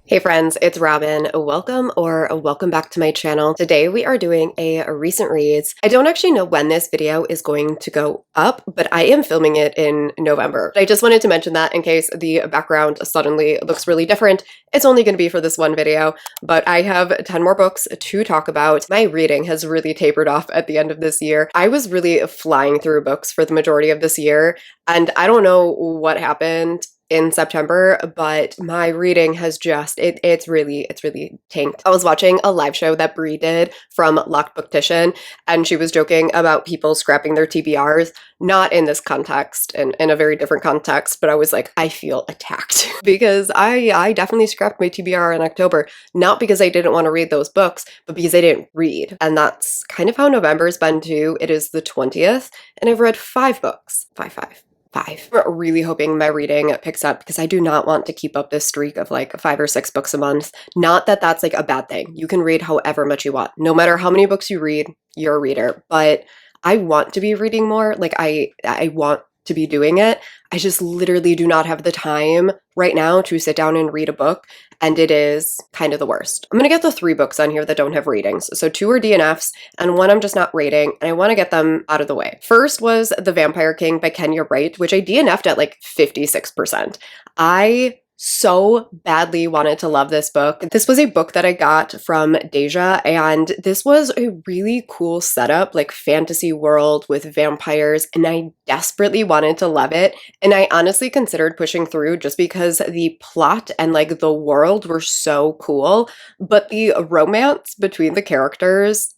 Hey friends, it's Robin. Welcome back to my channel. Today we are doing a recent reads. I don't actually know when this video is going to go up, but I am filming it in November. I just wanted to mention that in case the background suddenly looks really different. It's only going to be for this one video, but I have 10 more books to talk about. My reading has really tapered off at the end of this year. I was really flying through books for the majority of this year, and I don't know what happened in September, but my reading has just, it's really tanked. I was watching a live show that Brie did from Locked Booktition, and she was joking about people scrapping their TBRs, not in this context, in a very different context, but I was like, I feel attacked because I definitely scrapped my TBR in October, not because I didn't want to read those books, but because I didn't read. And that's kind of how November's been too. It is the 20th, and I've read 5 books. Five. I'm really hoping my reading picks up because I do not want to keep up this streak of like 5 or 6 books a month. Not that that's like a bad thing. You can read however much you want. No matter how many books you read, you're a reader. But I want to be reading more. Like I want to be doing it. I just literally do not have the time right now to sit down and read a book, and it is kind of the worst. I'm gonna get the 3 books on here that don't have ratings. So 2 are DNFs and 1 I'm just not rating, and I want to get them out of the way. First was The Vampire King by Kenya Wright, which I DNF'd at like 56%. I so badly wanted to love this book. This was a book that I got from Daja, and this was a really cool setup, like fantasy world with vampires, and I desperately wanted to love it. And I honestly considered pushing through just because the plot and like the world were so cool, but the romance between the characters,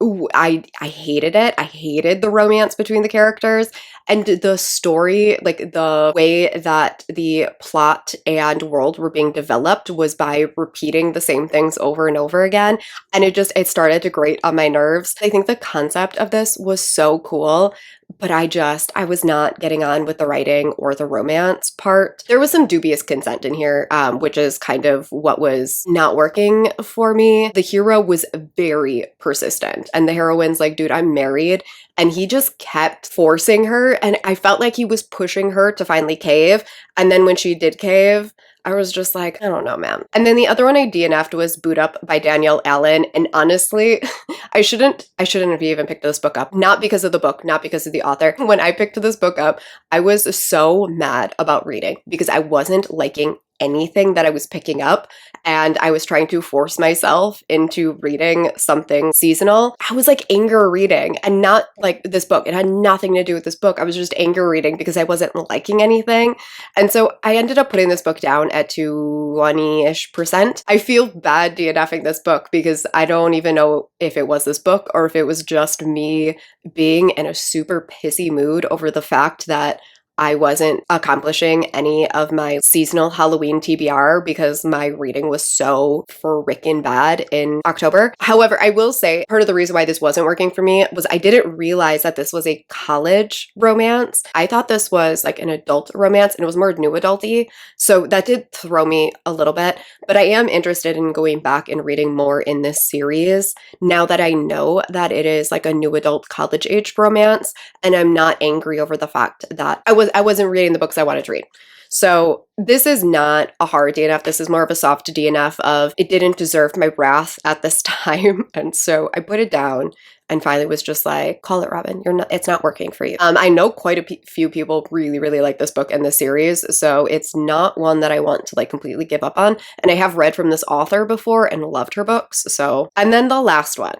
ooh, I hated it. I hated the romance between the characters, and the story, like the way that the plot and world were being developed was by repeating the same things over and over again. And it started to grate on my nerves. I think the concept of this was so cool, but I was not getting on with the writing or the romance part. There was some dubious consent in here, which is kind of what was not working for me. The hero was very persistent, and the heroine's like, dude, I'm married. And he just kept forcing her, and I felt like he was pushing her to finally cave. And then when she did cave, I was just like, I don't know, man. And then the other one I DNF'd was Boot Up by Danielle Allen. And honestly, I shouldn't have even picked this book up. Not because of the book, not because of the author. When I picked this book up, I was so mad about reading because I wasn't liking anything that I was picking up, and I was trying to force myself into reading something seasonal. I was like anger reading, and not like this book. It had nothing to do with this book. I was just anger reading because I wasn't liking anything. And so I ended up putting this book down at 20-ish%. I feel bad DNFing this book because I don't even know if it was this book or if it was just me being in a super pissy mood over the fact that I wasn't accomplishing any of my seasonal Halloween TBR because my reading was so frickin' bad in October. However, I will say part of the reason why this wasn't working for me was I didn't realize that this was a college romance. I thought this was like an adult romance, and it was more new adulty. So that did throw me a little bit, but I am interested in going back and reading more in this series now that I know that it is like a new adult college age romance, and I'm not angry over the fact that I wasn't reading the books I wanted to read. So this is not a hard DNF. This is more of a soft DNF of it didn't deserve my wrath at this time. And so I put it down and finally was just like, call it, Robin. It's not working for you. I know quite a few people really like this book and this series. So it's not one that I want to like completely give up on. And I have read from this author before and loved her books. So, and then the last one.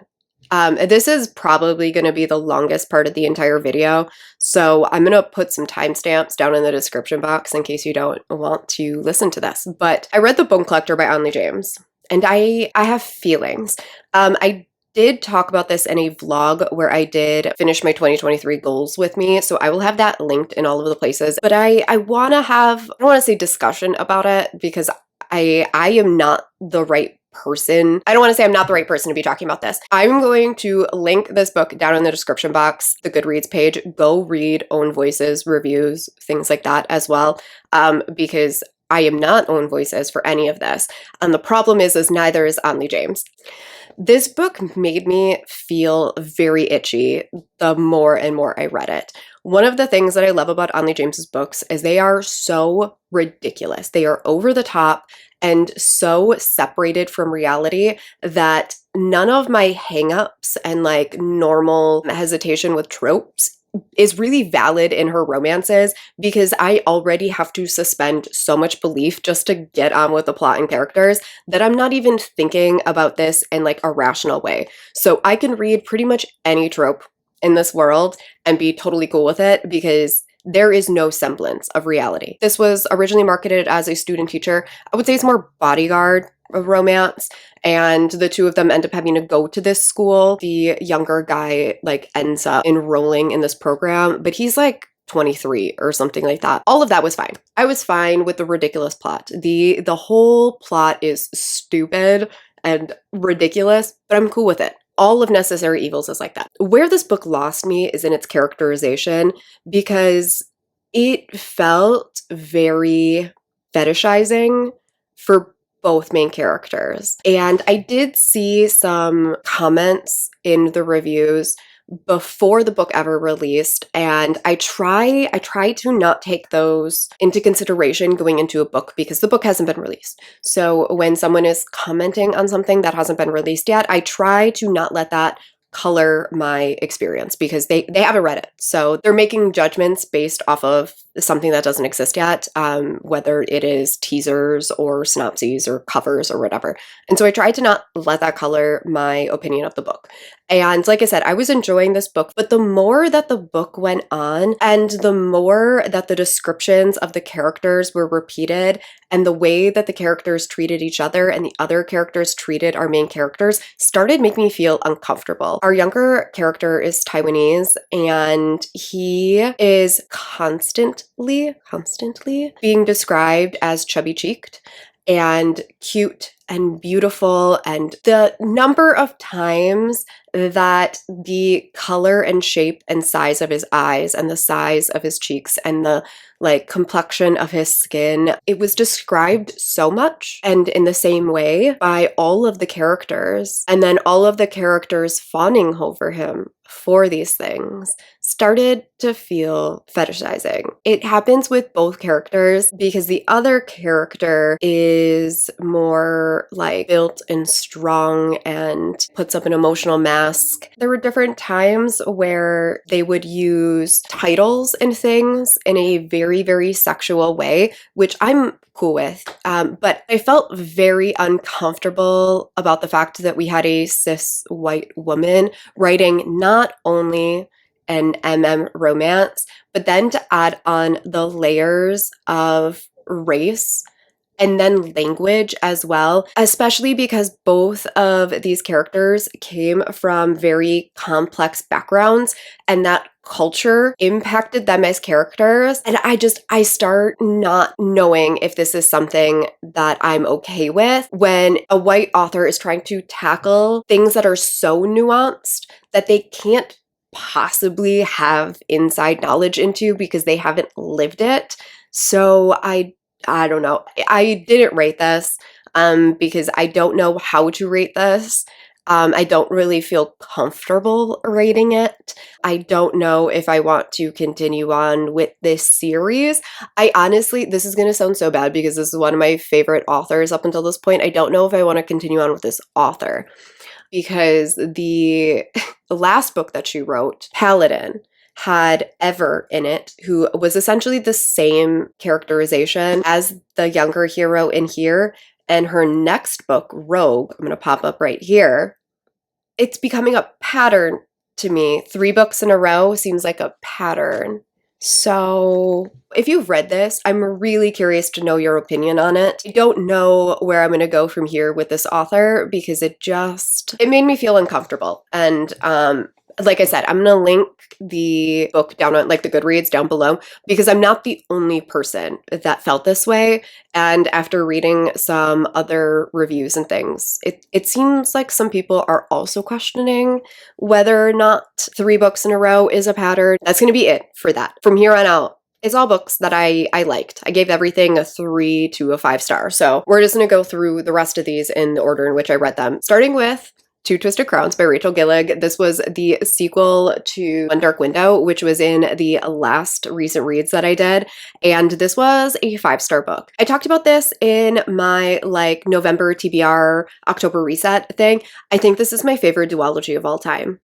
This is probably going to be the longest part of the entire video, so I'm going to put some timestamps down in the description box in case you don't want to listen to this. But I read The Bone Collector by Onley James, and I have feelings. I did talk about this in a vlog where I did finish my 2023 goals with me, so I will have that linked in all of the places. But I want to have, I don't want to say discussion about it because I am not the right person. I don't want to say I'm not the right person to be talking about this. I'm going to link this book down in the description box, the Goodreads page. Go read Own Voices, reviews, things like that as well, because I am not Own Voices for any of this. And the problem is neither is Onley James. This book made me feel very itchy the more and more I read it. One of the things that I love about Onley James's books is they are so ridiculous. They are over the top and so separated from reality that none of my hangups and like normal hesitation with tropes is really valid in her romances because I already have to suspend so much belief just to get on with the plot and characters that I'm not even thinking about this in like a rational way. So I can read pretty much any trope in this world and be totally cool with it because there is no semblance of reality. This was originally marketed as a student teacher. I would say it's more bodyguard romance, and the two of them end up having to go to this school. The younger guy like ends up enrolling in this program, but he's like 23 or something like that. All of that was fine. I was fine with the ridiculous plot. The whole plot is stupid and ridiculous, but I'm cool with it. All of Necessary Evils is like that. Where this book lost me is in its characterization because it felt very fetishizing for both main characters. And I did see some comments in the reviews before the book ever released, and I try to not take those into consideration going into a book because the book hasn't been released. So when someone is commenting on something that hasn't been released yet, I try to not let that color my experience because they haven't read it. So they're making judgments based off of something that doesn't exist yet, whether it is teasers or synopses or covers or whatever. And so I tried to not let that color my opinion of the book. And like I said, I was enjoying this book, but the more that the book went on and the more that the descriptions of the characters were repeated and the way that the characters treated each other and the other characters treated our main characters started making me feel uncomfortable. Our younger character is Taiwanese and he is constantly being described as chubby-cheeked and cute and beautiful, and the number of times that the color and shape and size of his eyes and the size of his cheeks and the like complexion of his skin, it was described so much and in the same way by all of the characters, and then all of the characters fawning over him for these things started to feel fetishizing. It happens with both characters because the other character is more like built and strong and puts up an emotional mask. There were different times where they would use titles and things in a very, very sexual way, which I'm cool with. But I felt very uncomfortable about the fact that we had a cis white woman writing not only an romance, but then to add on the layers of race and then language as well, especially because both of these characters came from very complex backgrounds and that culture impacted them as characters. And I start not knowing if this is something that I'm okay with when a white author is trying to tackle things that are so nuanced that they can't possibly have inside knowledge into because they haven't lived it. So I don't know. I didn't rate this because I don't know how to rate this. I don't really feel comfortable rating it. I don't know if I want to continue on with this series. I honestly, this is going to sound so bad because this is one of my favorite authors up until this point. I don't know if I want to continue on with this author because the last book that she wrote, Paladin, had Ever in it, who was essentially the same characterization as the younger hero in here. And her next book, Rogue, I'm going to pop up right here. It's becoming a pattern to me. 3 books in a row seems like a pattern. So if you've read this, I'm really curious to know your opinion on it. I don't know where I'm going to go from here with this author because it made me feel uncomfortable. And like I said, I'm going to link the book down on like the Goodreads down below because I'm not the only person that felt this way. And after reading some other reviews and things, it seems like some people are also questioning whether or not 3 books in a row is a pattern. That's going to be it for that. From here on out, it's all books that I liked. I gave everything a 3 to a 5 star. So we're just going to go through the rest of these in the order in which I read them, starting with Two Twisted Crowns by Rachel Gillig. This was the sequel to One Dark Window, which was in the last recent reads that I did, and this was a 5-star book. I talked about this in my like November TBR October reset thing. I think this is my favorite duology of all time.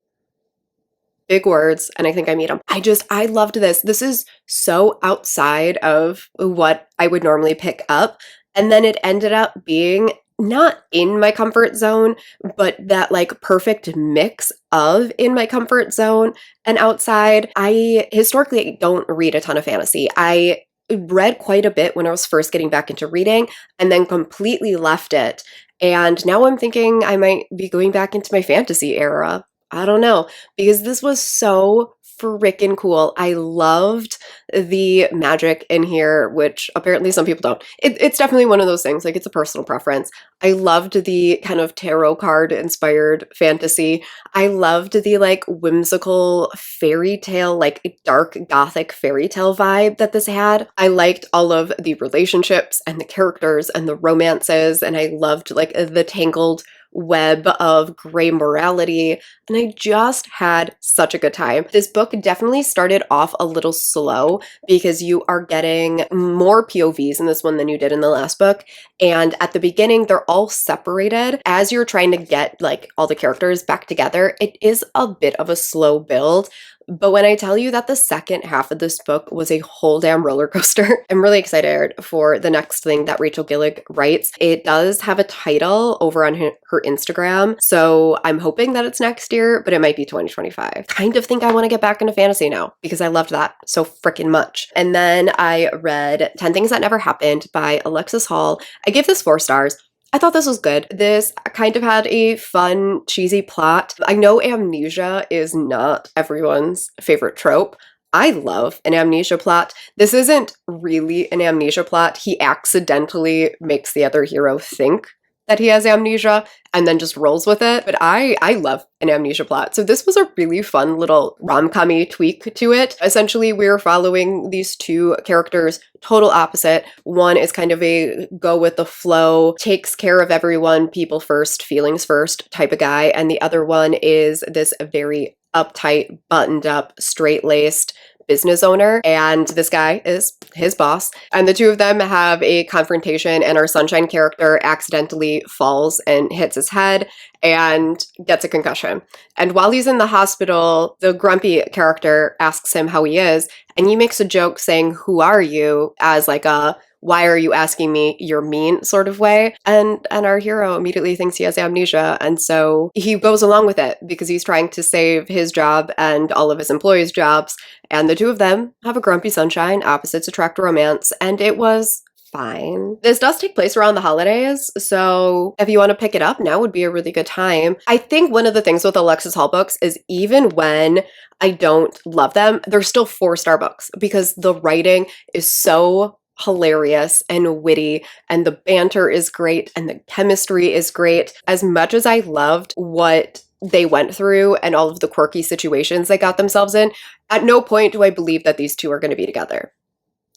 Big words, and I think I mean them. I loved this. This is so outside of what I would normally pick up, and then it ended up being not in my comfort zone, but that like perfect mix of in my comfort zone and outside. I historically don't read a ton of fantasy. I read quite a bit when I was first getting back into reading and then completely left it. And now I'm thinking I might be going back into my fantasy era. I don't know, because this was so freaking cool. I loved the magic in here, which apparently some people don't. It's definitely one of those things, like it's a personal preference. I loved the kind of tarot card inspired fantasy. I loved the like whimsical fairy tale, like dark gothic fairy tale vibe that this had. I liked all of the relationships and the characters and the romances, and I loved like the tangled web of gray morality, and I just had such a good time. This book definitely started off a little slow because you are getting more POVs in this one than you did in the last book, and at the beginning they're all separated. As you're trying to get like all the characters back together, it is a bit of a slow build. But when I tell you that the second half of this book was a whole damn roller coaster, I'm really excited for the next thing that Rachel Gillig writes. It does have a title over on her Instagram, so I'm hoping that it's next year, but it might be 2025. Kind of think I want to get back into fantasy now because I loved that so freaking much. And then I read 10 Things That Never Happened by Alexis Hall. I gave this 4 stars. I thought this was good. This kind of had a fun, cheesy plot. I know amnesia is not everyone's favorite trope. I love an amnesia plot. This isn't really an amnesia plot. He accidentally makes the other hero think that he has amnesia and then just rolls with it. But I love an amnesia plot. So this was a really fun little rom-com-y tweak to it. Essentially, we're following these two characters, total opposite. One is kind of a go with the flow, takes care of everyone, people first, feelings first type of guy. And the other one is this very uptight, buttoned up, straight-laced business owner, and this guy is his boss, and the two of them have a confrontation, and our Sunshine character accidentally falls and hits his head and gets a concussion. And while he's in the hospital, the grumpy character asks him how he is, and he makes a joke saying, "Who are you?" as like a "why are you asking me, you're mean" sort of way. And our hero immediately thinks he has amnesia, and so he goes along with it because he's trying to save his job and all of his employees' jobs. And the two of them have a grumpy sunshine, opposites attract romance, and it was fine. This does take place around the holidays, so if you want to pick it up, now would be a really good time. I think one of the things with Alexis Hall books is even when I don't love them, they're still 4-star books because the writing is so hilarious and witty, and the banter is great, and the chemistry is great. As much as I loved what they went through and all of the quirky situations they got themselves in, at no point do I believe that these two are going to be together.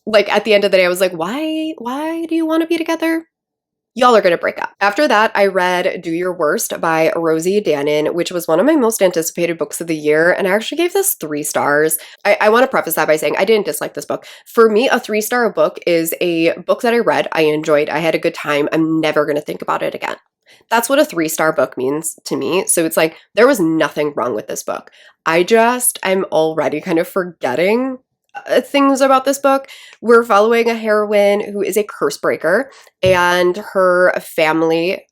Like, at the end of the day, I was like, why do you want to be together? Y'all are going to break up. After that, I read Do Your Worst by Rosie Danon, which was one of my most anticipated books of the year, and I actually gave this 3 stars. I want to preface that by saying I didn't dislike this book. For me, a 3-star book is a book that I read, I enjoyed, I had a good time, I'm never going to think about it again. That's what a 3-star book means to me. So it's like, there was nothing wrong with this book. I'm already kind of forgetting things about this book. We're following a heroine who is a curse breaker, and her family,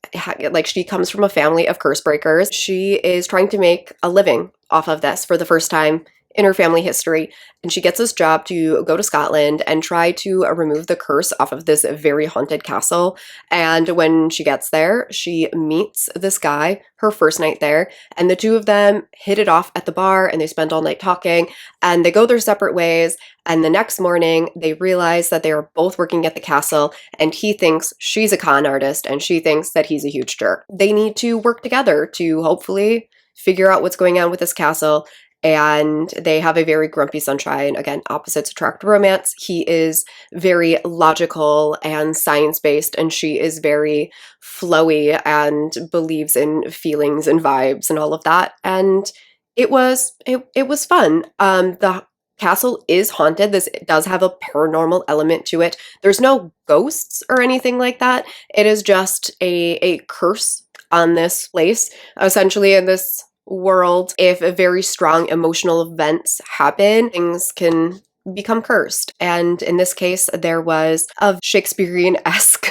like, she comes from a family of curse breakers. She is trying to make a living off of this for the first time in her family history, and she gets this job to go to Scotland and try to remove the curse off of this very haunted castle. And when she gets there, she meets this guy, her first night there, and the two of them hit it off at the bar, and they spend all night talking, and they go their separate ways. And the next morning, they realize that they are both working at the castle, and he thinks she's a con artist, and she thinks that he's a huge jerk. They need to work together to hopefully figure out what's going on with this castle. and they have a very grumpy sunshine. Again, opposites attract romance. He is very logical and science-based, and she is very flowy and believes in feelings and vibes and all of that. And it was fun. The castle is haunted. This does have a paranormal element to it. There's no ghosts or anything like that. It is just a curse on this place. Essentially, in this world, if very strong emotional events happen, things can become cursed. And in this case, there was a Shakespearean-esque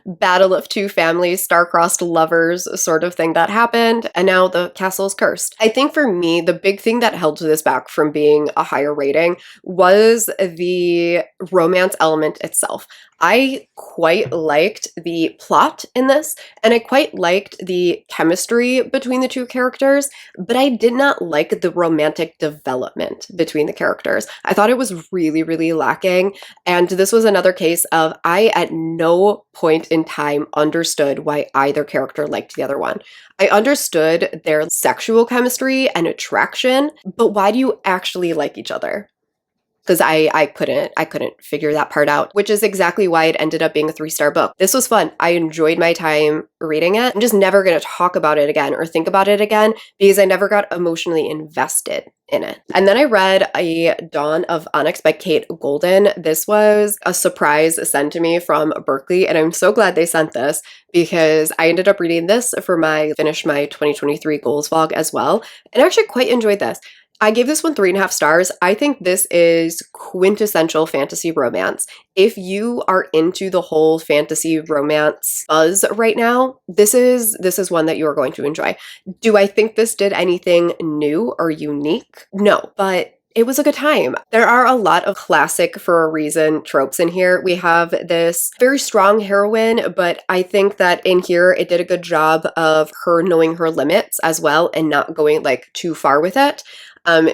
battle of two families, star-crossed lovers sort of thing that happened, and now the castle is cursed. I think for me, the big thing that held this back from being a higher rating was the romance element itself. I quite liked the plot in this, and I quite liked the chemistry between the two characters, but I did not like the romantic development between the characters. I thought it was really, really lacking, and this was another case of I at no point in time understood why either character liked the other one. I understood their sexual chemistry and attraction, but why do you actually like each other? Because I couldn't figure that part out, which is exactly why it ended up being a 3-star book. This was fun. I enjoyed my time reading it. I'm just never going to talk about it again or think about it again because I never got emotionally invested in it. And then I read A Dawn of Onyx by Kate Golden. This was a surprise sent to me from Berkeley, and I'm so glad they sent this because I ended up reading this for finish my 2023 goals vlog as well, and I actually quite enjoyed this. I gave this one 3.5 stars. I think this is quintessential fantasy romance. If you are into the whole fantasy romance buzz right now, this is one that you are going to enjoy. Do I think this did anything new or unique? No, but it was a good time. There are a lot of classic for a reason tropes in here. We have this very strong heroine, but I think that in here it did a good job of her knowing her limits as well and not going like too far with it.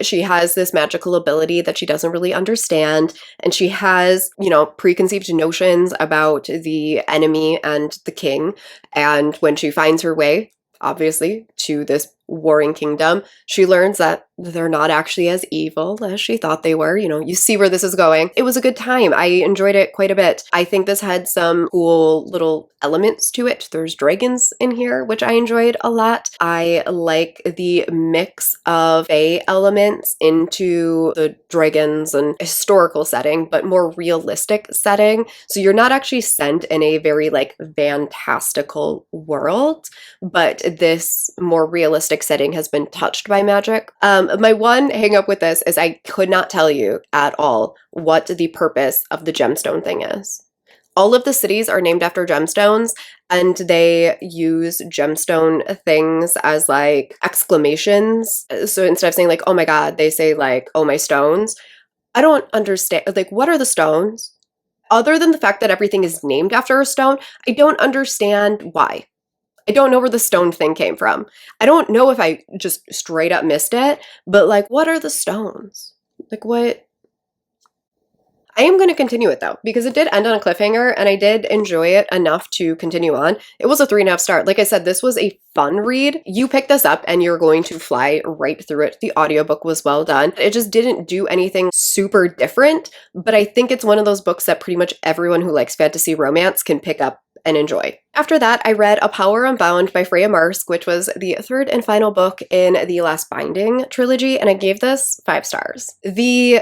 She has this magical ability that she doesn't really understand, and she has, preconceived notions about the enemy and the king. And when she finds her way, obviously, to this warring kingdom, she learns that they're not actually as evil as she thought they were. You see where this is going. It was a good time. I enjoyed it quite a bit. I think this had some cool little elements to it. There's dragons in here, which I enjoyed a lot. I like the mix of fae elements into the dragons and historical setting, but more realistic setting. So you're not actually sent in a very fantastical world, but this more realistic setting has been touched by magic. My one hang up with this is I could not tell you at all what the purpose of the gemstone thing is. All of the cities are named after gemstones, and they use gemstone things as exclamations. So instead of saying oh my god, they say oh my stones. I don't understand. What are the stones? Other than the fact that everything is named after a stone, I don't understand why. I don't know where the stone thing came from. I don't know if I just straight up missed it, but what are the stones? What? I am going to continue it though, because it did end on a cliffhanger and I did enjoy it enough to continue on. It was a 3.5 star. Like I said, this was a fun read. You pick this up and you're going to fly right through it. The audiobook was well done. It just didn't do anything super different, but I think it's one of those books that pretty much everyone who likes fantasy romance can pick up and enjoy. After that, I read A Power Unbound by Freya, which was the 3rd and final book in the Last Binding trilogy, and I gave this 5 stars. The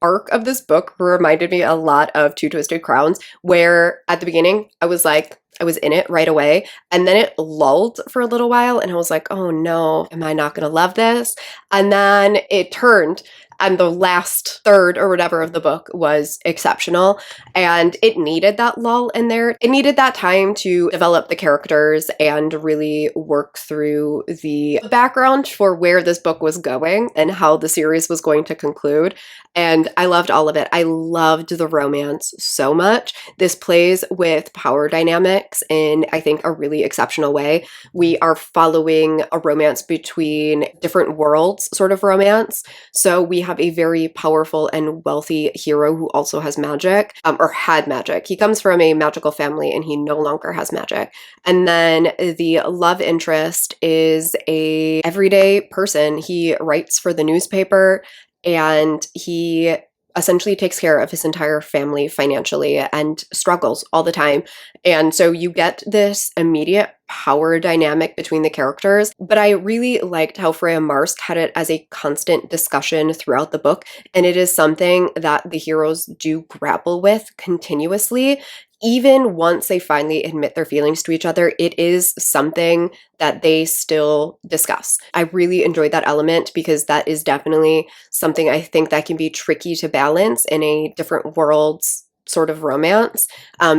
arc of this book reminded me a lot of Two Twisted Crowns, where at the beginning I was in it right away, and then it lulled for a little while, and I was like, oh no, am I not gonna love this? And then it turned, and the last third or whatever of the book was exceptional, and it needed that lull in there. It needed that time to develop the characters and really work through the background for where this book was going and how the series was going to conclude. And I loved all of it. I loved the romance so much. This plays with power dynamics dynamics in, I think, a really exceptional way. We are following a romance between different worlds sort of romance. So we have a very powerful and wealthy hero who also has magic, or had magic. He comes from a magical family and he no longer has magic. And then the love interest is a everyday person. He writes for the newspaper and he essentially takes care of his entire family financially and struggles all the time. And so you get this immediate power dynamic between the characters. But I really liked how Freya Marske had it as a constant discussion throughout the book. And it is something that the heroes do grapple with continuously. Even once they finally admit their feelings to each other, it is something that they still discuss. I really enjoyed that element because that is definitely something I think that can be tricky to balance in a different worlds sort of romance,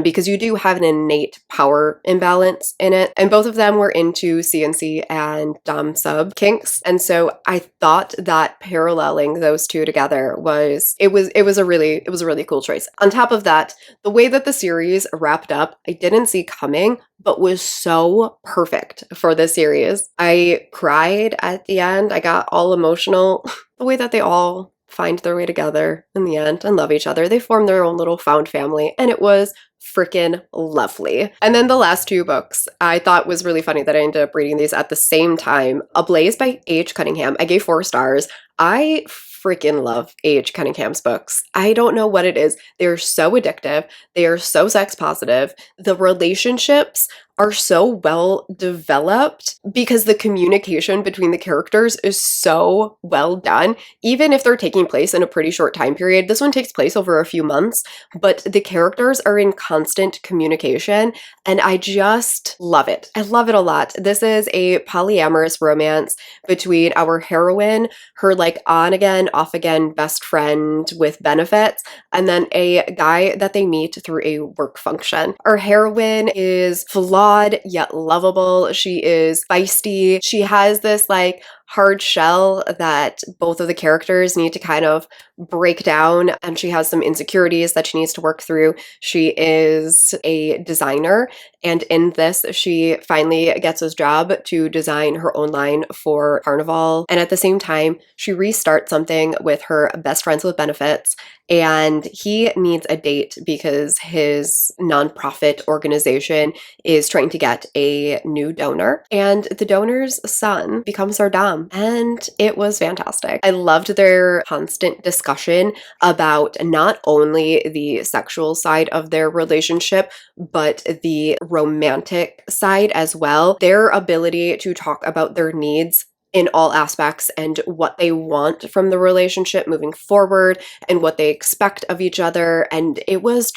because you do have an innate power imbalance in it. And both of them were into CNC and Dom sub kinks. And so I thought that paralleling those two together was a really cool choice. On top of that, the way that the series wrapped up, I didn't see coming, but was so perfect for the series. I cried at the end. I got all emotional. The way that they all find their way together in the end and love each other. They form their own little found family, and it was freaking lovely. And then the last two books I thought was really funny that I ended up reading these at the same time. Ablaze by A.H. Cunningham. I gave 4 stars. I freaking love A.H. Cunningham's books. I don't know what it is. They're so addictive. They are so sex positive. The relationships are so well developed because the communication between the characters is so well done. Even if they're taking place in a pretty short time period, this one takes place over a few months, but the characters are in constant communication and I just love it. I love it a lot. This is a polyamorous romance between our heroine, her like on again, off again best friend with benefits, and then a guy that they meet through a work function. Our heroine is flawed yet lovable. She is feisty. She has this like hard shell that both of the characters need to kind of break down, and she has some insecurities that she needs to work through. She is a designer, and in this she finally gets a job to design her own line for Carnival, and at the same time she restarts something with her best friends with benefits, and he needs a date because his nonprofit organization is trying to get a new donor, and the donor's son becomes our dom. And it was fantastic. I loved their constant discussion about not only the sexual side of their relationship, but the romantic side as well. Their ability to talk about their needs in all aspects and what they want from the relationship moving forward and what they expect of each other. And it was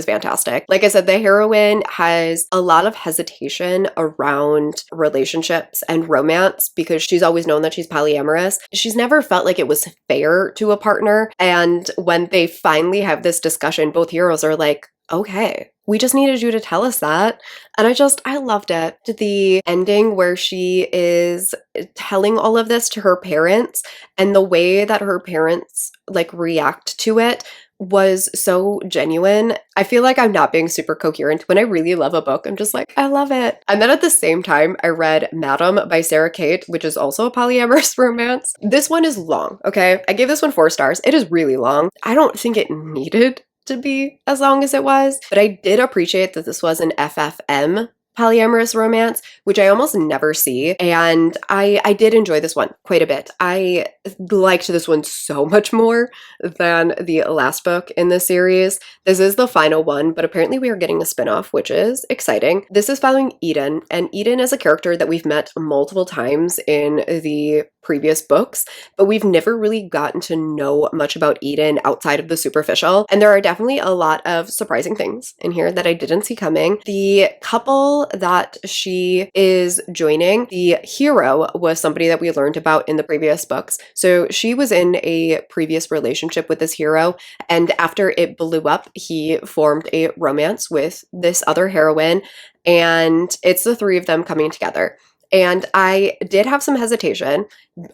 fantastic. Like I said, the heroine has a lot of hesitation around relationships and romance because she's always known that she's polyamorous. She's never felt like it was fair to a partner. And when they finally have this discussion, both heroes are like, okay, we just needed you to tell us that. And I loved it. The ending where she is telling all of this to her parents and the way that her parents like react to it was so genuine. I feel like I'm not being super coherent. When I really love a book, I'm just like, I love it. And then at the same time, I read Madam by Sarah Kate, which is also a polyamorous romance. This one is long, okay? I gave this one 4 stars. It is really long. I don't think it needed to be as long as it was, but I did appreciate that this was an FFM polyamorous romance, which I almost never see. And I did enjoy this one quite a bit. I liked this one so much more than the last book in the series. This is the final one, but apparently we are getting a spin-off, which is exciting. This is following Eden, and Eden is a character that we've met multiple times in the previous books, but we've never really gotten to know much about Eden outside of the superficial. And there are definitely a lot of surprising things in here that I didn't see coming. The couple that she is joining, the hero was somebody that we learned about in the previous books. So she was in a previous relationship with this hero, and after it blew up, he formed a romance with this other heroine, and it's the 3 of them coming together. And I did have some hesitation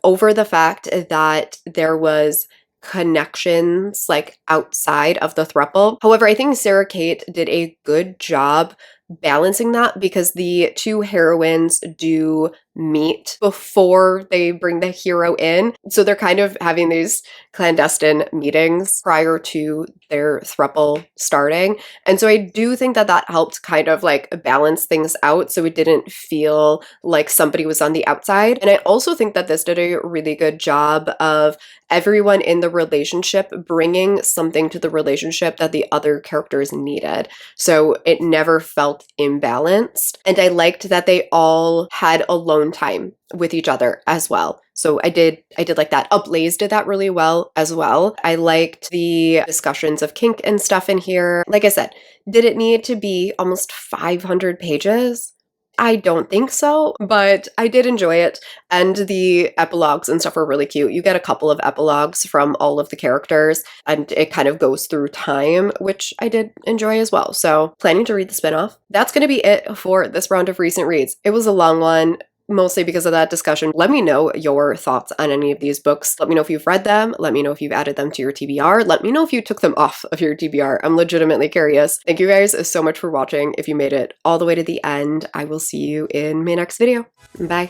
over the fact that there was connections like outside of the throuple. However, I think Sarah Kate did a good job balancing that because the two heroines do meet before they bring the hero in. So they're kind of having these clandestine meetings prior to their throuple starting. And so I do think that that helped kind of like balance things out so it didn't feel like somebody was on the outside. And I also think that this did a really good job of everyone in the relationship bringing something to the relationship that the other characters needed. So it never felt imbalanced. And I liked that they all had alone time with each other as well. So I did like that. Ablaze did that really well as well. I liked the discussions of kink and stuff in here. Like I said, did it need to be almost 500 pages? I don't think so, but I did enjoy it. And the epilogues and stuff were really cute. You get a couple of epilogues from all of the characters, and it kind of goes through time, which I did enjoy as well. So planning to read the spinoff. That's going to be it for this round of recent reads. It was a long one, mostly because of that discussion. Let me know your thoughts on any of these books. Let me know if you've read them. Let me know if you've added them to your TBR. Let me know if you took them off of your TBR. I'm legitimately curious. Thank you guys so much for watching. If you made it all the way to the end, I will see you in my next video. Bye.